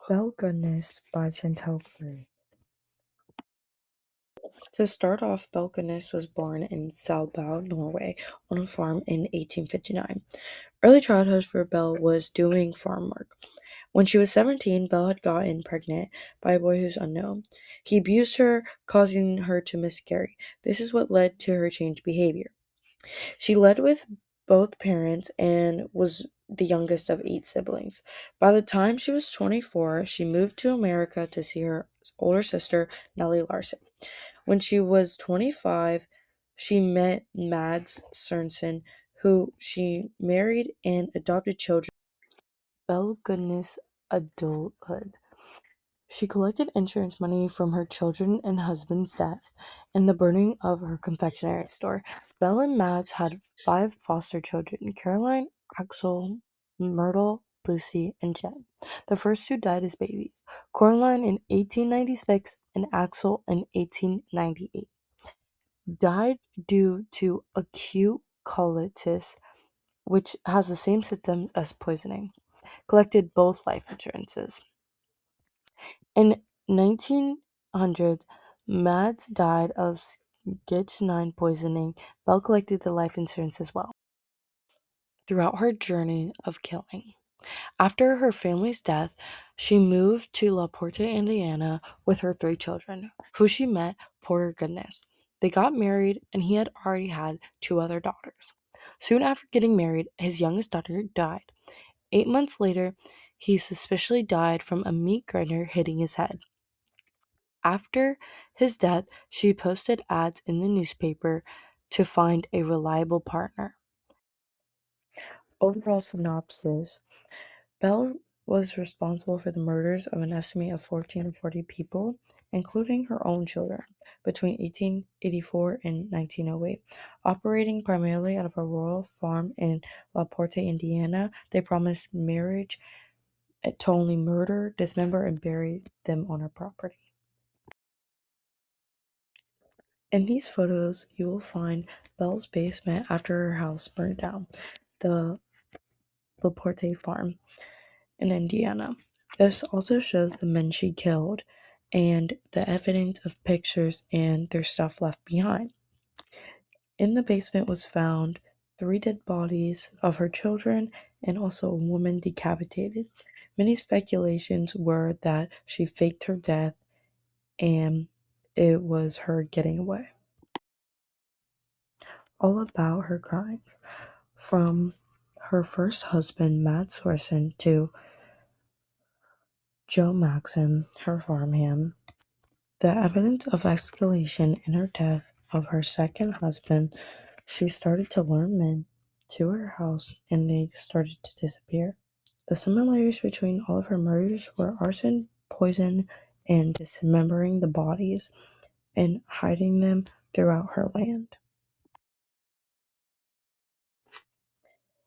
Belle Goodness by Chantel Frey. To start off, Belle Goodness was born in Salbau, Norway, on a farm in 1859. Early childhood for Belle was doing farm work. When she was 17, Belle had gotten pregnant by a boy who's unknown. He abused her, causing her to miscarry. This is what led to her changed behavior. She lived with both parents and was the youngest of 8 siblings. By the time she was 24, she moved to America to see her older sister, Nellie Larson. When she was 25, she met Mads Sørensen, who she married and adopted children. Belle Goodness adulthood. She collected insurance money from her children and husband's death and the burning of her confectionery store. Belle and Mads had 5 foster children: Caroline, Axel, Myrtle, Lucy, and Jenny. The first two died as babies: Caroline in 1896 and Axel in 1898. Died due to acute colitis, which has the same symptoms as poisoning. Collected both life insurances. In 1900, Mads died of strychnine poisoning. Belle collected the life insurance as well. Throughout her journey of killing. After her family's death, she moved to La Porte, Indiana with her 3 children, who she met Porter Goodness. They got married, and he had already had 2 other daughters. Soon after getting married, his youngest daughter died. 8 months later, he suspiciously died from a meat grinder hitting his head. After his death, she posted ads in the newspaper to find a reliable partner. Overall synopsis: Belle was responsible for the murders of an estimate of 14 to 40 people, including her own children, between 1884 and 1908. Operating primarily out of a rural farm in La Porte, Indiana, they promised marriage to only murder, dismember, and bury them on her property. In these photos, you will find Belle's basement after her house burned down, the Laporte farm in Indiana. This also shows the men she killed and the evidence of pictures and their stuff left behind. In the basement was found 3 dead bodies of her children and also a woman decapitated. Many speculations were that she faked her death and it was her getting away. All about her crimes, from her first husband, Matt Sorsen, to Joe Maxim, her farmhand. The evidence of escalation in her death of her second husband, she started to lure men to her house and they started to disappear. The similarities between all of her murders were arson, poison, and dismembering the bodies and hiding them throughout her land.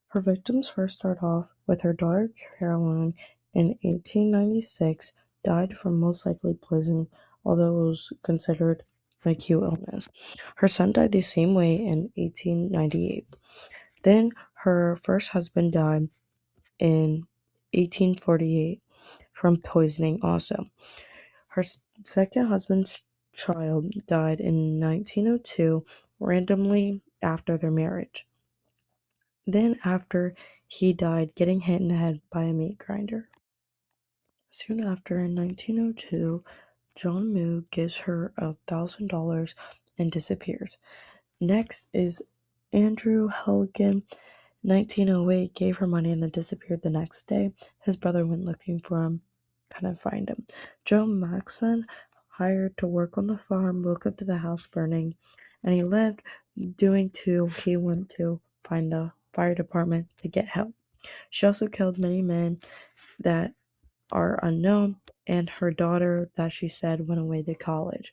Her victims first start off with her daughter Caroline in 1896, died from most likely poison, although it was considered an acute illness. Her son died the same way in 1898. Then her first husband died in 1848 from poisoning also. Her second husband's child died in 1902 randomly after their marriage. Then, after he died getting hit in the head by a meat grinder. Soon after, in 1902, John Moo gives her $1,000 and disappears. Next is Andrew Helgen. 1908 gave her money and then disappeared the next day. His brother went looking for him, couldn't find him. Joe Maxon, hired to work on the farm, woke up to the house burning, and he left doing too. He went to find the fire department to get help. She also killed many men that are unknown, and her daughter that she said went away to college.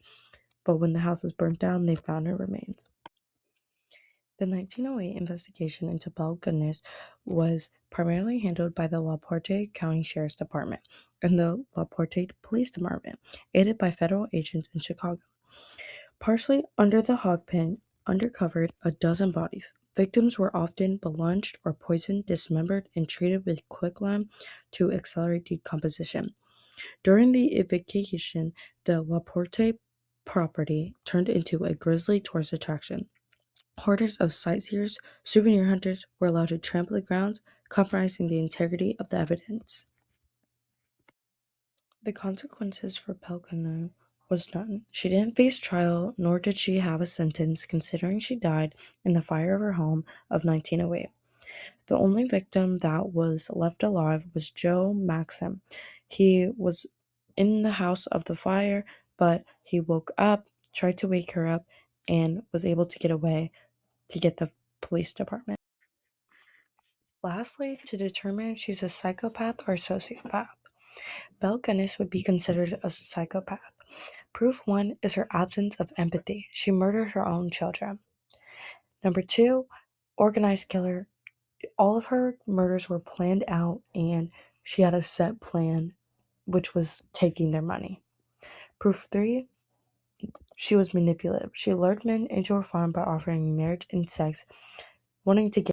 But when the house was burnt down, they found her remains. The 1908 investigation into Belle Goodness was primarily handled by the La Porte County Sheriff's Department and the La Porte Police Department, aided by federal agents in Chicago. Partially under the hog pen, undercovered a dozen bodies. Victims were often belunged or poisoned, dismembered, and treated with quicklime to accelerate decomposition. During the evacuation, the Laporte property turned into a grisly tourist attraction. Hordes of sightseers, souvenir hunters were allowed to trample the grounds, compromising the integrity of the evidence. The consequences for Pelkanu was none. She didn't face trial, nor did she have a sentence, considering she died in the fire of her home of 1908. The only victim that was left alive was Joe Maxim. He was in the house of the fire, but he woke up, tried to wake her up, and was able to get away to get the police department. Lastly, to determine if she's a psychopath or a sociopath. Belle Gunness would be considered a psychopath. Proof one is her absence of empathy. She murdered her own children. Number two, organized killer. All of her murders were planned out and she had a set plan, which was taking their money. Proof three, she was manipulative. She lured men into her farm by offering marriage and sex, wanting to get